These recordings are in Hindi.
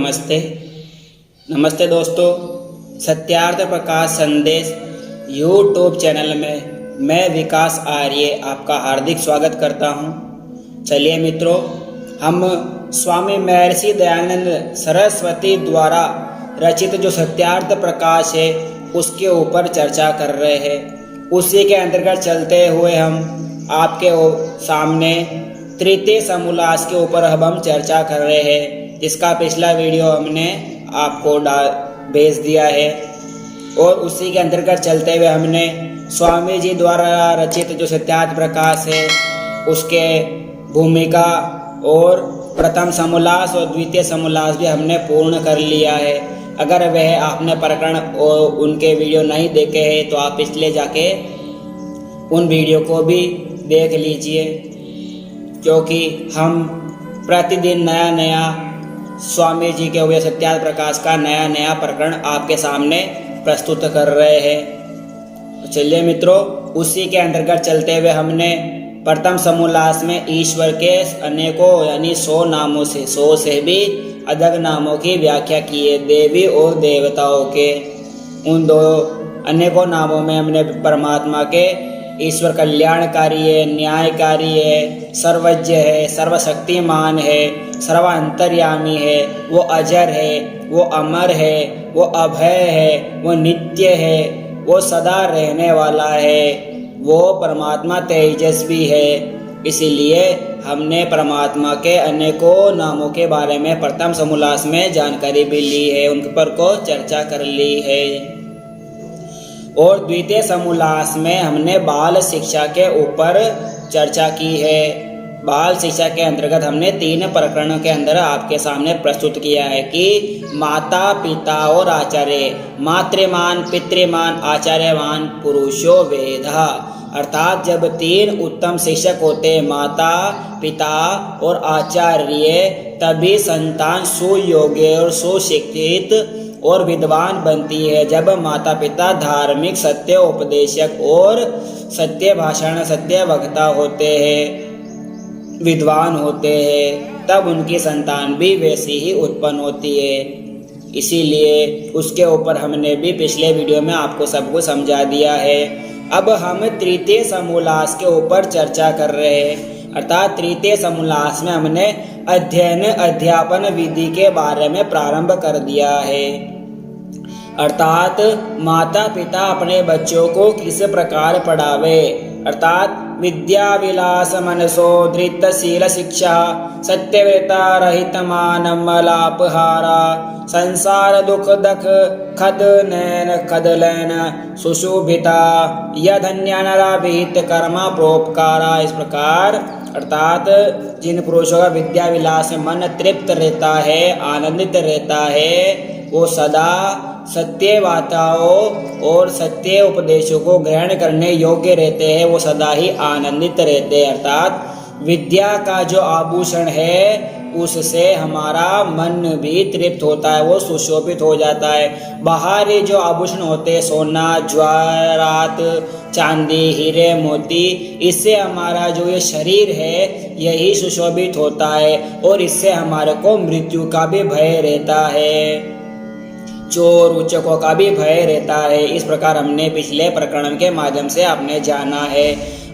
नमस्ते। नमस्ते दोस्तों, सत्यार्थ प्रकाश संदेश यूट्यूब चैनल में मैं विकास आर्य आपका हार्दिक स्वागत करता हूं। चलिए मित्रों, हम स्वामी महर्षि दयानंद सरस्वती द्वारा रचित जो सत्यार्थ प्रकाश है उसके ऊपर चर्चा कर रहे हैं। उसी के अंतर्गत चलते हुए हम आपके सामने तृतीय समोल्लास के ऊपर अब हम चर्चा कर रहे हैं, जिसका पिछला वीडियो हमने आपको भेज दिया है। और उसी के अंतर्गत चलते हुए हमने स्वामी जी द्वारा रचित जो सत्यार्थ प्रकाश है उसके भूमिका और प्रथम समोल्लास और द्वितीय समोल्लास भी हमने पूर्ण कर लिया है। अगर वह आपने प्रकरण और उनके वीडियो नहीं देखे हैं तो आप पिछले जाके उन वीडियो को भी देख लीजिए, क्योंकि हम प्रतिदिन नया नया स्वामी जी के हुए सत्यार्थ प्रकाश का नया नया प्रकरण आपके सामने प्रस्तुत कर रहे हैं। चलिए मित्रों, उसी के अंतर्गत चलते हुए हमने प्रथम समोल्लास में ईश्वर के अनेकों यानी 100 नामों से 100 से भी अधिक नामों की व्याख्या की है। देवी और देवताओं के उन दो अनेकों नामों में हमने परमात्मा के ईश्वर कल्याणकारी है, न्यायकारी है, सर्वज्ञ है, सर्वशक्तिमान है, सर्वांतर्यामी है, वो अजर है, वो अमर है, वो अभय है, वो नित्य है, वो सदा रहने वाला है, वो परमात्मा तेजस्वी है। इसीलिए हमने परमात्मा के अनेकों नामों के बारे में प्रथम समोल्लास में जानकारी भी ली है, उन पर को चर्चा कर ली है। और द्वितीय समोल्लास में हमने बाल शिक्षा के ऊपर चर्चा की है। बाल शिक्षा के अंतर्गत हमने 3 प्रकरणों के अंदर आपके सामने प्रस्तुत किया है कि माता पिता और आचार्य, मातृमान पितृमान आचार्यवान पुरुषो वेदा, अर्थात जब 3 उत्तम शिक्षक होते माता पिता और आचार्य, तभी संतान सुयोग्य और सुशिक्षित और विद्वान बनती है। जब माता पिता धार्मिक सत्य उपदेशक और सत्य भाषण सत्य वक्ता होते हैं, विद्वान होते हैं, तब उनकी संतान भी वैसी ही उत्पन्न होती है। इसीलिए उसके ऊपर हमने भी पिछले वीडियो में आपको सब कुछ समझा दिया है। अब हम तृतीय समोल्लास के ऊपर चर्चा कर रहे हैं, अर्थात तृतीय समोल्लास में हमने अध्ययन अध्यापन विधि के बारे में प्रारंभ कर दिया है। अर्थात माता पिता अपने बच्चों को किस प्रकार पढ़ावे, अर्थात विद्या विलास मनसो धृत शील शिक्षा सत्यव्रता रहित मानमलापहारा संसार दुख दख खद नैन खदलैन सुशोभिता यधन्यानरा विहित कर्मा प्रोपकारा। इस प्रकार अर्थात जिन पुरुषों का विद्या विलास में मन तृप्त रहता है, आनंदित रहता है, वो सदा सत्य वार्ताओं और सत्य उपदेशों को ग्रहण करने योग्य रहते हैं, वो सदा ही आनंदित रहते हैं। अर्थात विद्या का जो आभूषण है उससे हमारा मन भी तृप्त होता है, वो सुशोभित हो जाता है। बाहरी जो आभूषण होते हैं सोना जवाहरात चांदी हीरे मोती, इससे हमारा जो ये शरीर है यही सुशोभित होता है और इससे हमारे को मृत्यु का भी भय रहता है, चोर उचकों का भी भय रहता है। इस प्रकार हमने पिछले प्रकरण के माध्यम से आपने जाना है।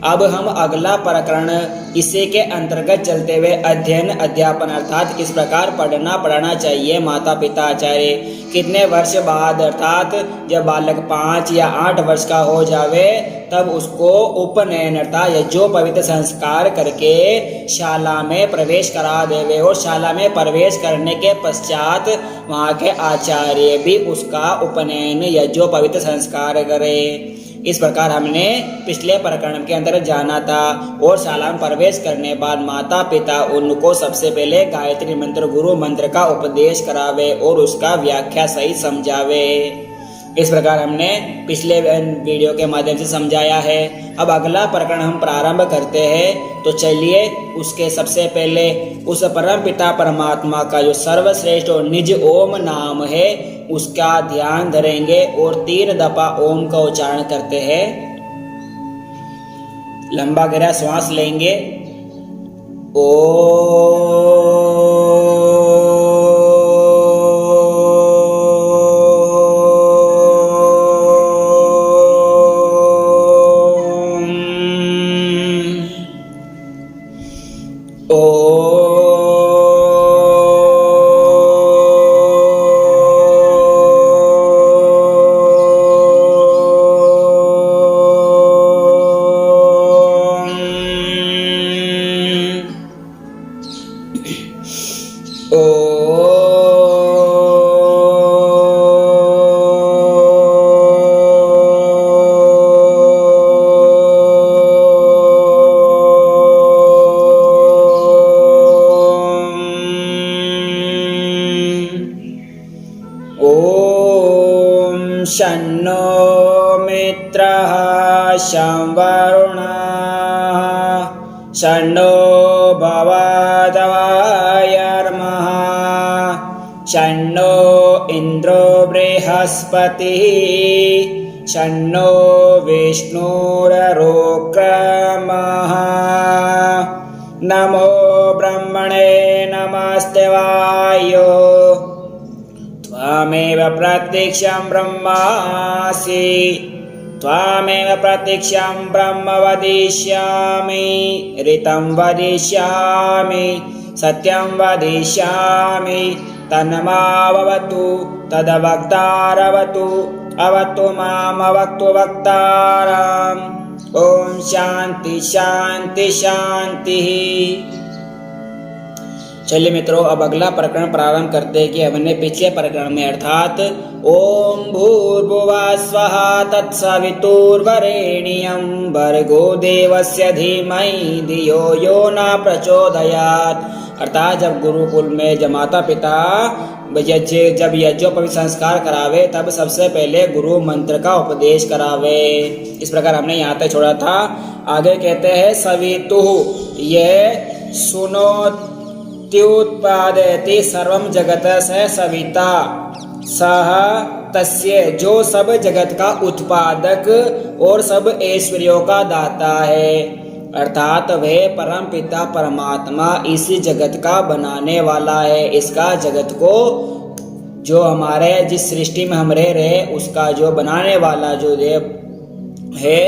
अब हम अगला प्रकरण इसी के अंतर्गत चलते हुए अध्ययन अध्यापन, अर्थात किस प्रकार पढ़ना पढ़ाना चाहिए माता पिता आचार्य, कितने वर्ष बाद, अर्थात जब बालक 5 या 8 वर्ष का हो जावे तब उसको उपनयन अर्थात यज्ञोपवीत संस्कार करके शाला में प्रवेश करा देवे और शाला में प्रवेश करने के पश्चात वहाँ के आचार्य भी उसका उपनयन यज्ञोपवीत संस्कार करे। इस प्रकार हमने पिछले प्रकरण के अंदर जाना था। और शाला में प्रवेश करने बाद माता पिता उनको सबसे पहले गायत्री मंत्र गुरु मंत्र का उपदेश करावे और उसका व्याख्या सहित समझावे। इस प्रकार हमने पिछले वीडियो के माध्यम से समझाया है। अब अगला प्रकरण हम प्रारंभ करते हैं, तो चलिए उसके सबसे पहले उस परम पिता परमात्मा का जो सर्वश्रेष्ठ और निज ओम नाम है उसका ध्यान धरेंगे और 3 दफा ओम का उच्चारण करते हैं। लंबा गहरा श्वास लेंगे, ओ शन्नो मित्रः शं वरुणः शन्नो भवदवायर्मः शन्नो इन्द्रो बृहस्पतिः शन्नो विष्णुरुक्रमः नमो ब्रह्मणे नमस्ते वायो त्वमेव प्रत्यक्षं ब्रह्मासि त्वमेव प्रत्यक्षं ब्रह्म वदिष्यामि ऋतं वदिष्यामि सत्यं वदिष्यामि तन्मावतु तद्वक्तारवतु अवतु माम् अवतु वक्तारम्। ओम शांति शांति शांति। चलिए मित्रों, अब अगला प्रकरण प्रारंभ करते हैं कि हमने पिछले प्रकरण में अर्थात ओम भूर्भुवः स्वः तत्सवितुर्वरेण्यं भर्गो देवस्य धीमहि धियो यो न प्रचोदयात्। अर्थात जब गुरुकुल में जब माता पिता जब यज्ञोपवीत संस्कार करावे तब सबसे पहले गुरु मंत्र का उपदेश करावे। इस प्रकार हमने यहाँ तक छोड़ा था। आगे कहते हैं सवितुः, यह सुनोत्युत्पादयति सर्वं जगतः स सविता सह तस्य, जो सब जगत का उत्पादक और सब ऐश्वर्यों का दाता है। अर्थात वह परम पिता परमात्मा इस जगत का बनाने वाला है। इसका जगत को जो हमारे जिस सृष्टि में हम रह रहे उसका जो बनाने वाला जो देव है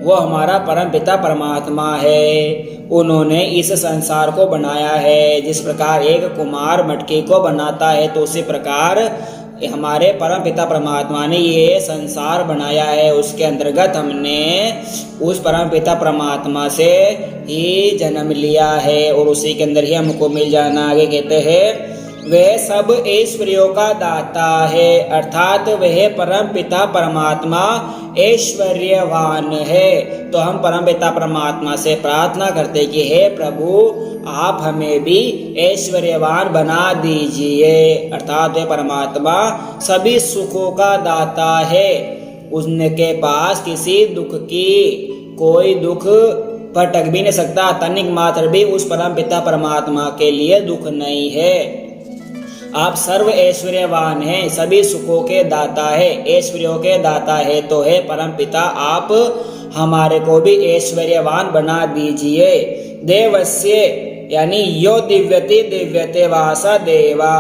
वो हमारा परम पिता परमात्मा है। उन्होंने इस संसार को बनाया है। जिस प्रकार एक कुम्हार मटके को बनाता है तो उसी प्रकार हमारे परम पिता परमात्मा ने ये संसार बनाया है। उसके अंतर्गत हमने उस परम पिता परमात्मा से ही जन्म लिया है और उसी के अंदर ही हमको मिल जाना। आगे कहते हैं वह सब ऐश्वर्यों का दाता है। अर्थात वह परम पिता परमात्मा ऐश्वर्यवान है। तो हम परम पिता परमात्मा से प्रार्थना करते कि हे प्रभु आप हमें भी ऐश्वर्यवान बना दीजिए। अर्थात वह परमात्मा सभी सुखों का दाता है। उनके पास किसी दुख की कोई दुख पर टक भी नहीं सकता, तनिक मात्र भी उस परम पिता परमात्मा के लिए दुख नहीं है। आप सर्व ऐश्वर्यवान हैं, सभी सुखों के दाता है, ऐश्वर्यों के दाता है। तो हे परम पिता आप हमारे को भी ऐश्वर्यवान बना दीजिए। देवस्य यानी यो दिव्यति दिव्यते वासा देवा,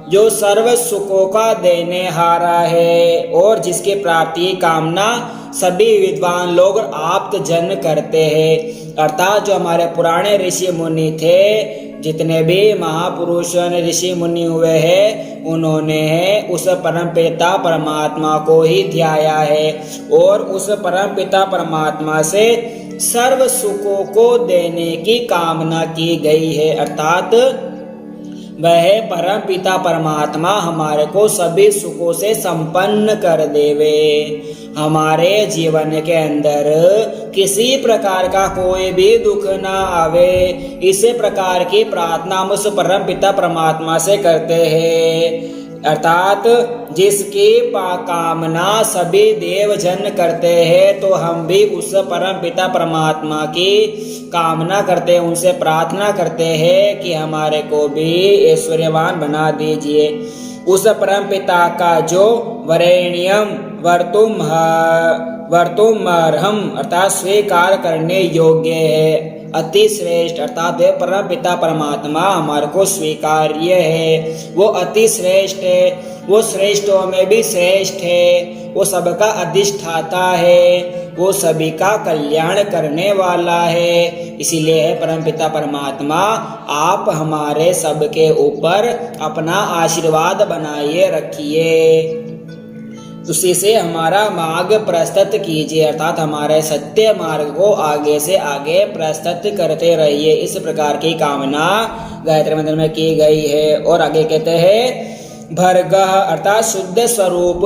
जो सर्व सुखों का देने हारा है और जिसकी प्राप्ति कामना सभी विद्वान लोग आप्त जन करते हैं। अर्थात जो हमारे पुराने ऋषि मुनि थे, जितने भी महापुरुष ऋषि मुनि हुए हैं, उन्होंने उस परम पिता परमात्मा को ही ध्याया है और उस परम पिता परमात्मा से सर्व सुखों को देने की कामना की गई है। अर्थात वह परम पिता परमात्मा हमारे को सभी सुखों से संपन्न कर देवे। हमारे जीवन के अंदर किसी प्रकार का कोई भी दुख ना आवे, इस प्रकार की प्रार्थना हम उस परम पिता परमात्मा से करते हैं। अर्थात जिसकी कामना सभी देव जन करते हैं, तो हम भी उस परम पिता परमात्मा की कामना करते हैं, उनसे प्रार्थना करते हैं कि हमारे को भी ऐश्वर्यवान बना दीजिए। उस परम पिता का जो वरेण्यम वर्तुमर्हम अर्थात स्वीकार करने योग्य है, अति श्रेष्ठ अर्थात वे परम पिता परमात्मा हमारे को स्वीकार्य है। वो अति श्रेष्ठ है, वो श्रेष्ठों में भी श्रेष्ठ है, वो सबका अधिष्ठाता है, वो सभी का कल्याण करने वाला है। इसीलिए है परम पिता परमात्मा आप हमारे सबके ऊपर अपना आशीर्वाद बनाए रखिए, उसी से हमारा मार्ग प्रस्तुत कीजिए। अर्थात हमारे सत्य मार्ग को आगे से आगे प्रस्तुत करते रहिए। इस प्रकार की कामना गायत्री मंत्र में की गई है। और आगे कहते हैं भर्गः अर्थात शुद्ध स्वरूप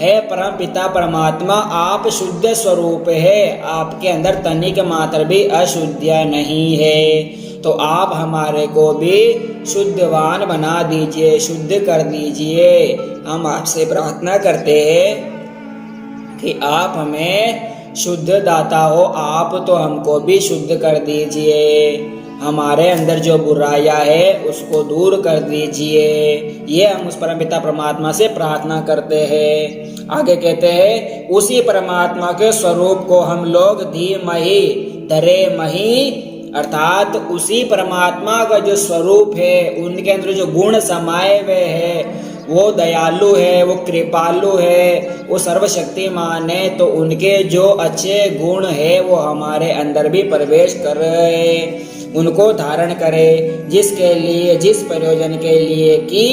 है परम पिता परमात्मा, आप शुद्ध स्वरूप है, आपके अंदर तनिक मात्र भी अशुद्ध नहीं है। तो आप हमारे को भी शुद्धवान बना दीजिए, शुद्ध कर दीजिए। हम आपसे प्रार्थना करते हैं कि आप हमें शुद्ध दाता हो, आप तो हमको भी शुद्ध कर दीजिए, हमारे अंदर जो बुराइयां है उसको दूर कर दीजिए। ये हम उस परमपिता परमात्मा से प्रार्थना करते हैं। आगे कहते हैं, उसी परमात्मा के स्वरूप को हम लोग धीमहि धरेमहि, अर्थात उसी परमात्मा का जो स्वरूप है, उनके अंदर जो गुण समाये हुए हैं, वो दयालु है, वो कृपालु है, वो सर्वशक्तिमान है, तो उनके जो अच्छे गुण है वो हमारे अंदर भी प्रवेश कर रहे हैं, उनको धारण करें, जिसके लिए, जिस प्रयोजन के लिए कि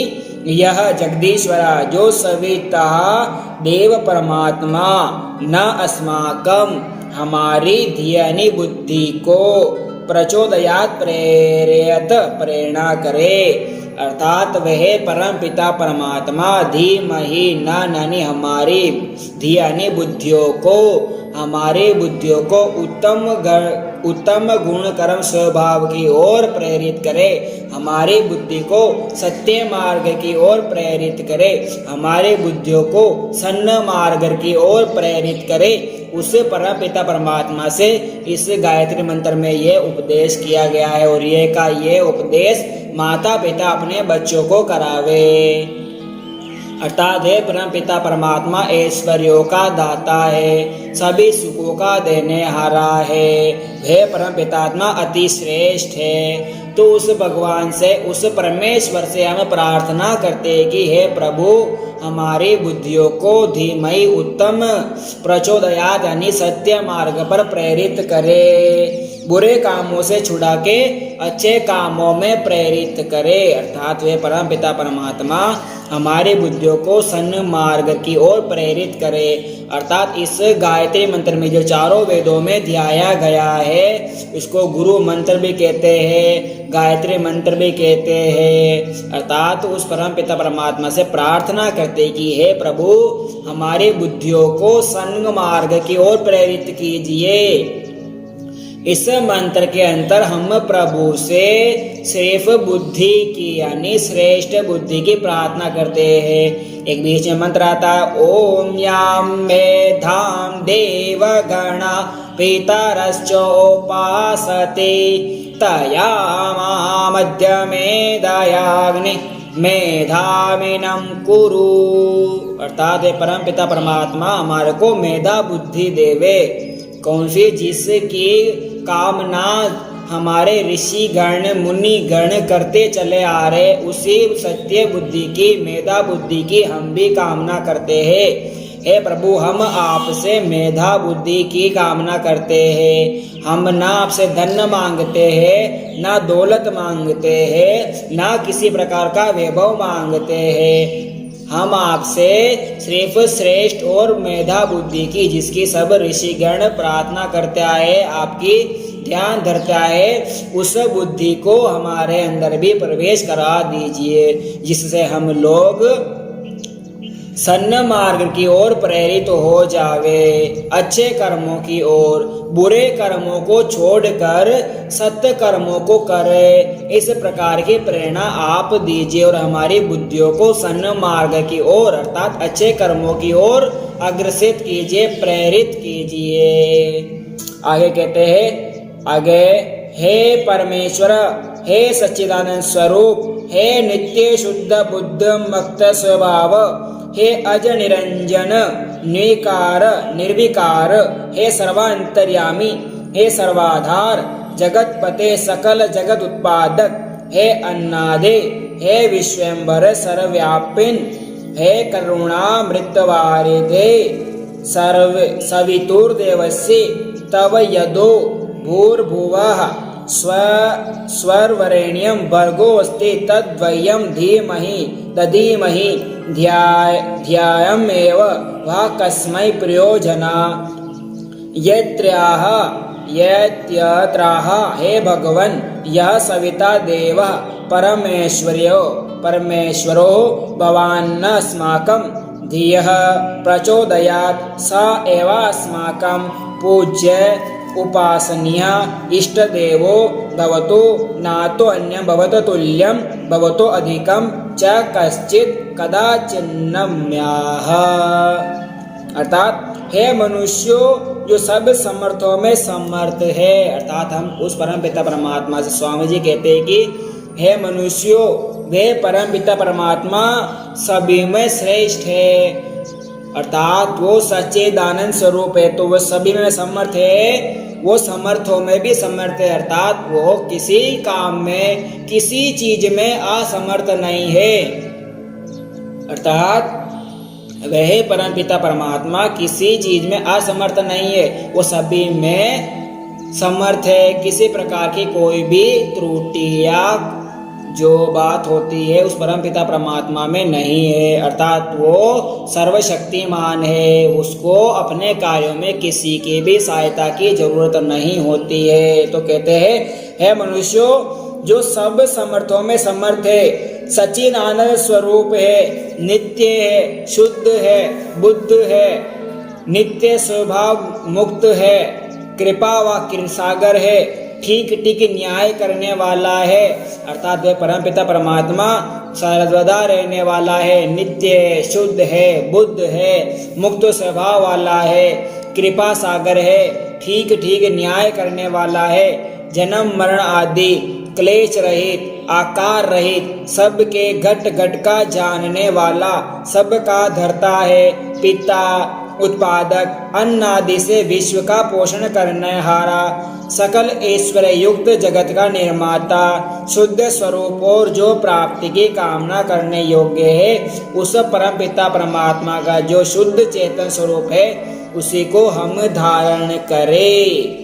यह जगदीश्वरा जो सविता देव परमात्मा न अस्माकम, हमारी धियानी बुद्धि को प्रचोदयात प्रेरयत, प्रेरणा करे, अर्थात वह परम पिता परमात्मा धीमहि न नानी हमारी धियानी बुद्धियों को, हमारी बुद्धियों को उत्तम गुण कर्म स्वभाव की ओर प्रेरित करे, हमारी बुद्धि को सत्य मार्ग की ओर प्रेरित करे, हमारे बुद्धियों को सन्न मार्ग की ओर प्रेरित करे। उस परम पिता परमात्मा से इस गायत्री मंत्र में ये उपदेश किया गया है, और ये उपदेश माता पिता अपने बच्चों को करावे। अर्थात हे परम पिता परमात्मा ऐश्वर्यों का दाता है, सभी सुखों का देने हारा है, हे परम पितात्मा अति श्रेष्ठ है। तो उस भगवान से, उस परमेश्वर से हम प्रार्थना करते हैं कि हे प्रभु हमारी बुद्धियों को धीमहि उत्तम प्रचोदयात यानी सत्य मार्ग पर प्रेरित करे, बुरे कामों से छुड़ा के अच्छे कामों में प्रेरित करे। अर्थात वे परम पिता परमात्मा हमारी बुद्धियों को सन्न मार्ग की ओर प्रेरित करे। अर्थात इस गायत्री मंत्र में जो चारों वेदों में ध्याया गया है, इसको गुरु मंत्र भी कहते हैं, गायत्री मंत्र भी कहते हैं। अर्थात उस परम पिता परमात्मा से प्रार्थना करते कि हे प्रभु हमारी बुद्धियों को सन्न मार्ग की ओर प्रेरित कीजिए। इस मंत्र के अंतर हम प्रभु से सिर्फ बुद्धि की यानी श्रेष्ठ बुद्धि की प्रार्थना करते हैं। एक बीच में मंत्र आता है, ओम याम मेधाम देव गणा पितरश्चोपासते तया मध्य मेधायाग्नि मेधामिनं कुरु। अर्थात परम पिता परमात्मा हमारे को मेधा बुद्धि देवे। कौन सी? जिसकी कामना हमारे ऋषि गण मुनि गण करते चले आ रहे, उसी सत्य बुद्धि की, मेधा बुद्धि की हम भी कामना करते हैं। हे प्रभु हम आपसे मेधा बुद्धि की कामना करते हैं। हम ना आपसे धन मांगते हैं, ना दौलत मांगते हैं, ना किसी प्रकार का वैभव मांगते हैं। हम आपसे सिर्फ श्रेष्ठ और मेधा बुद्धि की, जिसकी सब ऋषिगण प्रार्थना करते आए, आपकी ध्यान धरता है, उस बुद्धि को हमारे अंदर भी प्रवेश करा दीजिए, जिससे हम लोग सन्न मार्ग की ओर प्रेरित हो जावे, अच्छे कर्मों की ओर, बुरे कर्मों को छोड़कर सत्य कर्मों को करे। इस प्रकार की प्रेरणा आप दीजिए और हमारी बुद्धियों को सन्न मार्ग की ओर अर्थात अच्छे कर्मों की ओर अग्रसित कीजिए, प्रेरित कीजिए। आगे कहते हैं, आगे हे परमेश्वर, हे सच्चिदानंद स्वरूप, हे नित्य शुद्ध बुद्ध मुक्त स्वभाव, हे अज निरंजन निकार निर्विकार, हे सर्वांतर्यामी, हे सर्वाधार, जगतपते सकल जगत उत्पादक, हे अन्नादे, हे विश्वम्भर सर्वव्यापिन, हे करुणामृतवारिधे, सवितुर्देवस्य तव यदो भूर्भुवः स्वर्वरेण्यं भर्गोऽस्ति तद्वयं धीमहि तधीमहि ध्यायमेव वा कस्मै प्रयोजना। यत्राह हे भगवन् यः सविता देवः परमेश्वरो भवान् अस्माकं धियः प्रचोदयात्, स एव अस्माकं पूज्य उपासनीय इष्टदेवो भवतु, नातो अन्यं भवतो तुल्यं भवतो अधिकं च कश्चित् कदाचिन्नम्याः। अर्थात हे मनुष्यों जो सब समर्थों में समर्थ है। अर्थात हम उस परम पिता परमात्मा से, स्वामी जी कहते हैं कि हे मनुष्यों, वे परम पिता परमात्मा सभी में श्रेष्ठ है। अर्थात वो सच्चिदानंद स्वरूप है, तो वह सभी में समर्थ है, वो समर्थों में भी समर्थ है। अर्थात वो किसी काम में, किसी चीज में असमर्थ नहीं है। अर्थात वह परम पिता परमात्मा किसी चीज में असमर्थ नहीं है, वो सभी में समर्थ है। किसी प्रकार की कोई भी त्रुटि या जो बात होती है उस परम पिता परमात्मा में नहीं है। अर्थात वो सर्वशक्तिमान है, उसको अपने कार्यों में किसी की भी सहायता की जरूरत नहीं होती है। तो कहते हैं, हे मनुष्यों जो सब समर्थों में समर्थ है, सच्चिदानंद स्वरूप है, नित्य है, शुद्ध है, बुद्ध है, नित्य स्वभाव मुक्त है, कृपा व कृपासागर है, ठीक ठीक न्याय करने वाला है। अर्थात वह परम पिता परमात्मा सर्वदा रहने वाला है, नित्य है, शुद्ध है, बुद्ध है, मुक्त स्वभाव वाला है, कृपा सागर है, ठीक ठीक न्याय करने वाला है, जन्म मरण आदि क्लेश रहित, आकार रहित, सबके घट घट का जानने वाला, सबका धर्ता है, पिता, उत्पादक, अन्न आदि से विश्व का पोषण करने हारा, सकल ऐश्वर्य युक्त जगत का निर्माता, शुद्ध स्वरूप और जो प्राप्ति की कामना करने योग्य है, उस परम पिता परमात्मा का जो शुद्ध चेतन स्वरूप है उसी को हम धारण करें।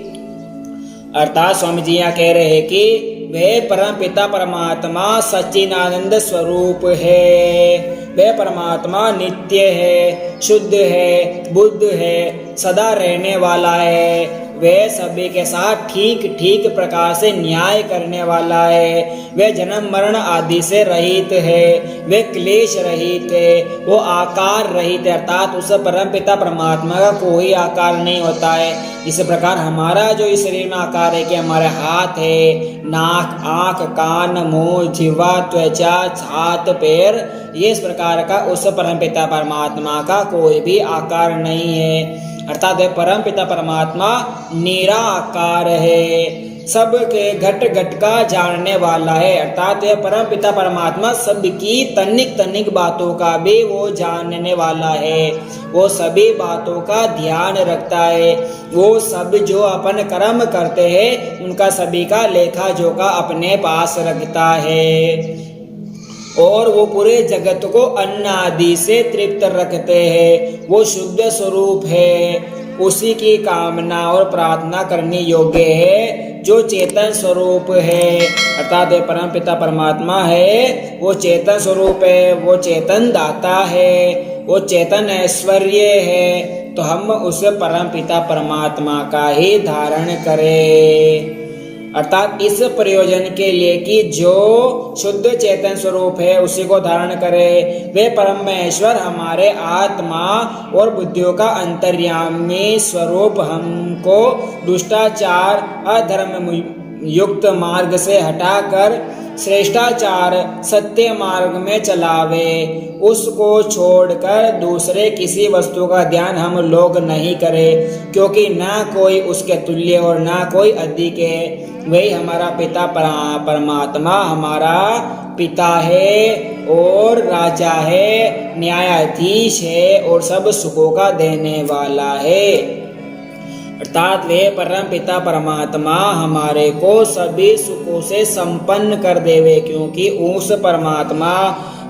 अर्थात स्वामी जी यहाँ कह रहे हैं कि वे परम पिता परमात्मा सच्चिदानंद स्वरूप है, वे परमात्मा नित्य है, शुद्ध है, बुद्ध है, सदा रहने वाला है, वे सभी के साथ ठीक ठीक प्रकार से न्याय करने वाला है, वे जन्म मरण आदि से रहित है, वे क्लेश रहित है, वो आकार रहित है। अर्थात उस परम पिता परमात्मा का कोई आकार नहीं होता है। इस प्रकार हमारा जो इस शरीर में आकार है कि हमारे हाथ है, नाक, आँख, कान, मुंह, जिह्वा, त्वचा, हाथ, पैर, ये इस प्रकार का उस परम पिता परमात्मा का कोई भी आकार नहीं है। अर्थात वह परम पिता परमात्मा निराकार है, सबके घट घट का जानने वाला है। अर्थात यह परम पिता परमात्मा सबकी तनिक तनिक बातों का भी वो जानने वाला है, वो सभी बातों का ध्यान रखता है, वो सब जो अपन कर्म करते हैं उनका सभी का लेखा जोखा अपने पास रखता है, और वो पूरे जगत को अन्न आदि से तृप्त रखते हैं। वो शुद्ध स्वरूप है, उसी की कामना और प्रार्थना करने योग्य है जो चेतन स्वरूप है। अर्थात परम पिता परमात्मा है, वो चेतन स्वरूप है, वो चेतन दाता है, वो चेतन ऐश्वर्य है। तो हम उस परम पिता परमात्मा का ही धारण करें। अर्थात इस प्रयोजन के लिए कि जो शुद्ध चेतन स्वरूप है उसी को धारण करे। वे परमेश्वर हमारे आत्मा और बुद्धियों का अंतर्यामी स्वरूप हमको दुष्टाचार, अधर्म युक्त मार्ग से हटाकर श्रेष्ठाचार, सत्य मार्ग में चलावे। उसको छोड़कर दूसरे किसी वस्तु का ध्यान हम लोग नहीं करें, क्योंकि ना कोई उसके तुल्य और ना कोई अधिक है। वही हमारा पिता परमात्मा हमारा पिता है और राजा है, न्यायाधीश है और सब सुखों का देने वाला है। अर्थात वे परम पिता परमात्मा हमारे को सभी सुखों से संपन्न कर देवे, क्योंकि उस परमात्मा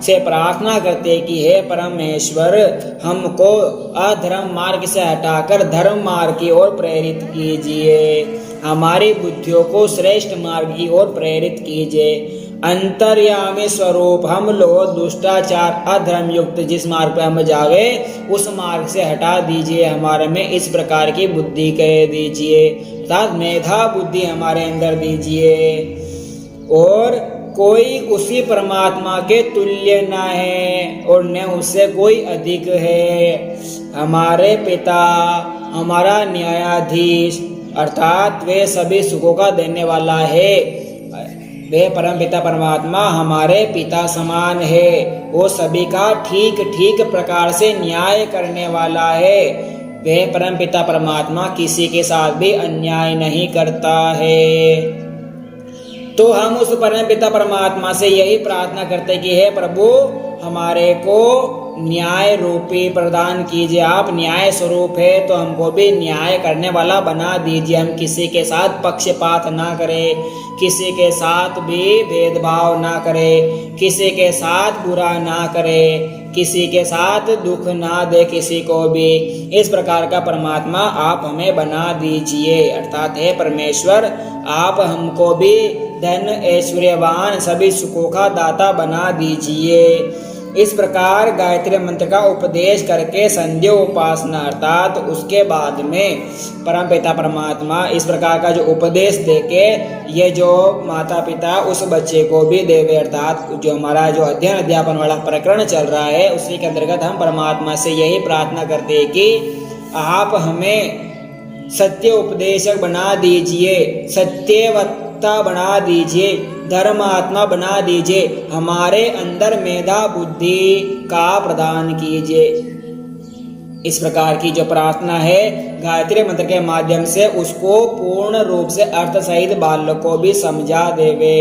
से प्रार्थना करते कि हे परमेश्वर, हमको अधर्म मार्ग से हटाकर धर्म मार्ग की ओर प्रेरित कीजिए, हमारी बुद्धियों को श्रेष्ठ मार्ग की ओर प्रेरित कीजिए। अंतर्यामी स्वरूप हम लोग दुष्टाचार, अधर्म युक्त जिस मार्ग पे हम जावे उस मार्ग से हटा दीजिए, हमारे में इस प्रकार की बुद्धि कह दीजिए, अर्थात मेधा बुद्धि हमारे अंदर दीजिए। और कोई उसी परमात्मा के तुल्य न है और न उससे कोई अधिक है। हमारे पिता, हमारा न्यायाधीश, अर्थात वे सभी सुखों का देने वाला है। वे परम पिता परमात्मा हमारे पिता समान है, वो सभी का ठीक ठीक प्रकार से न्याय करने वाला है। वह परमपिता परमात्मा किसी के साथ भी अन्याय नहीं करता है। तो हम उस परमपिता परमात्मा से यही प्रार्थना करते हैं कि हे प्रभु, हमारे को न्याय रूपी प्रदान कीजिए। आप न्याय स्वरूप है तो हमको भी न्याय करने वाला बना दीजिए। हम किसी के साथ पक्षपात ना करें, किसी के साथ भी भेदभाव ना करें, किसी के साथ बुरा ना करें, किसी के साथ दुख ना दे किसी को भी। इस प्रकार का परमात्मा आप हमें बना दीजिए। अर्थात हे परमेश्वर, आप हमको भी धन ऐश्वर्यवान सभी सुखों का दाता बना दीजिए। इस प्रकार गायत्री मंत्र का उपदेश करके संध्या उपासना अर्थात उसके बाद में परमपिता परमात्मा इस प्रकार का जो उपदेश देके ये जो माता पिता उस बच्चे को भी देवे। अर्थात जो हमारा जो अध्ययन अध्यापन वाला प्रकरण चल रहा है उसी के अंतर्गत हम परमात्मा से यही प्रार्थना करते हैं कि आप हमें सत्य उपदेशक बना दीजिए, सत्यवत्ता बना दीजिए, धर्मात्मा बना दीजिए, हमारे अंदर मेधा बुद्धि का प्रदान कीजिए। इस प्रकार की जो प्रार्थना है गायत्री मंत्र के माध्यम से उसको पूर्ण रूप से अर्थ सहित बालक को भी समझा देवे।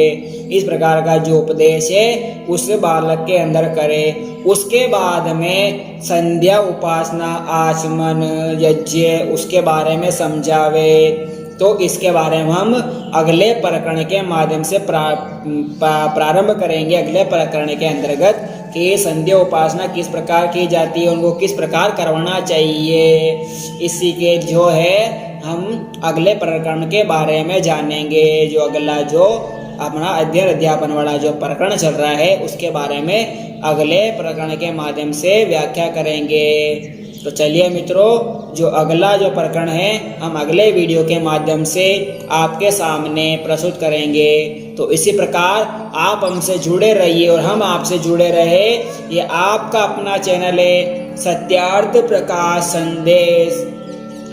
इस प्रकार का जो उपदेश है उस बालक के अंदर करे। उसके बाद में संध्या उपासना आचमन यज्ञ उसके बारे में समझावे। तो इसके बारे में हम अगले प्रकरण के माध्यम से प्रारंभ करेंगे। अगले प्रकरण के अंतर्गत कि संध्या उपासना किस प्रकार की जाती है, उनको किस प्रकार करवाना चाहिए, इसी के जो है हम अगले प्रकरण के बारे में जानेंगे। जो अगला जो अपना अध्ययन अध्यापन वाला जो प्रकरण चल रहा है उसके बारे में अगले प्रकरण के माध्यम से व्याख्या करेंगे। तो चलिए मित्रों, जो अगला जो प्रकरण है हम अगले वीडियो के माध्यम से आपके सामने प्रस्तुत करेंगे। तो इसी प्रकार आप हमसे जुड़े रहिए और हम आपसे जुड़े रहे। ये आपका अपना चैनल है सत्यार्थ प्रकाश संदेश।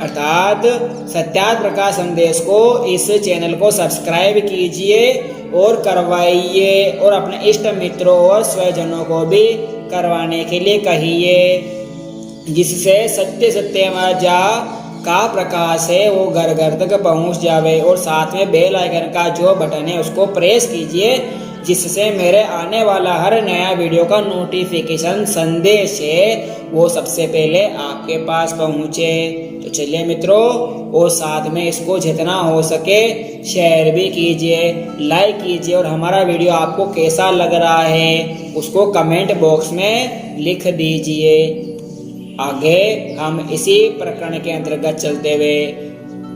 अर्थात सत्यार्थ प्रकाश संदेश को इस चैनल को सब्सक्राइब कीजिए और करवाइए और अपने इष्ट मित्रों और स्वजनों को भी करवाने के लिए कहिए, जिससे सत्य सत्यमाजा का प्रकाश है वो घर घर तक पहुंच जावे। और साथ में बेल आइकन का जो बटन है उसको प्रेस कीजिए, जिससे मेरे आने वाला हर नया वीडियो का नोटिफिकेशन संदेश है वो सबसे पहले आपके पास पहुंचे। तो चलिए मित्रों, और साथ में इसको जितना हो सके शेयर भी कीजिए, लाइक कीजिए और हमारा वीडियो आपको कैसा लग रहा है उसको कमेंट बॉक्स में लिख दीजिए। आगे हम इसी प्रकरण के अंतर्गत चलते हुए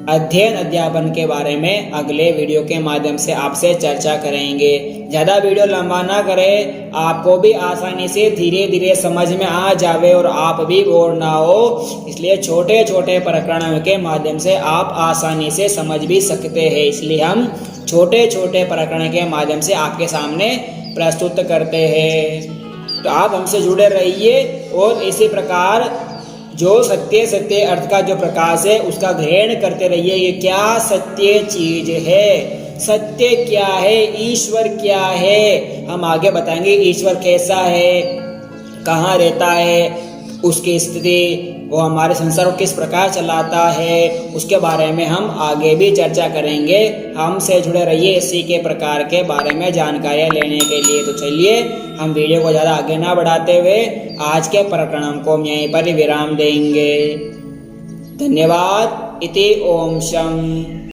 अध्ययन अध्यापन के बारे में अगले वीडियो के माध्यम से आपसे चर्चा करेंगे। ज़्यादा वीडियो लंबा ना करें, आपको भी आसानी से धीरे धीरे समझ में आ जावे और आप भी बोर ना हो, इसलिए छोटे छोटे प्रकरणों के माध्यम से आप आसानी से समझ भी सकते हैं। इसलिए हम छोटे छोटे प्रकरण के माध्यम से आपके सामने प्रस्तुत करते हैं। तो आप हमसे जुड़े रहिए और इसी प्रकार जो सत्य सत्य अर्थ का जो प्रकाश है उसका ग्रहण करते रहिए। ये क्या सत्य चीज है, सत्य क्या है, ईश्वर क्या है, हम आगे बताएंगे। ईश्वर कैसा है, कहाँ रहता है, उसकी स्थिति, वो हमारे संसार को किस प्रकार चलाता है, उसके बारे में हम आगे भी चर्चा करेंगे। हमसे जुड़े रहिए इसी के प्रकार के बारे में जानकारियाँ लेने के लिए। तो चलिए हम वीडियो को ज़्यादा आगे ना बढ़ाते हुए आज के प्रकरण को यहीं पर विराम देंगे। धन्यवाद। इति ओम शम।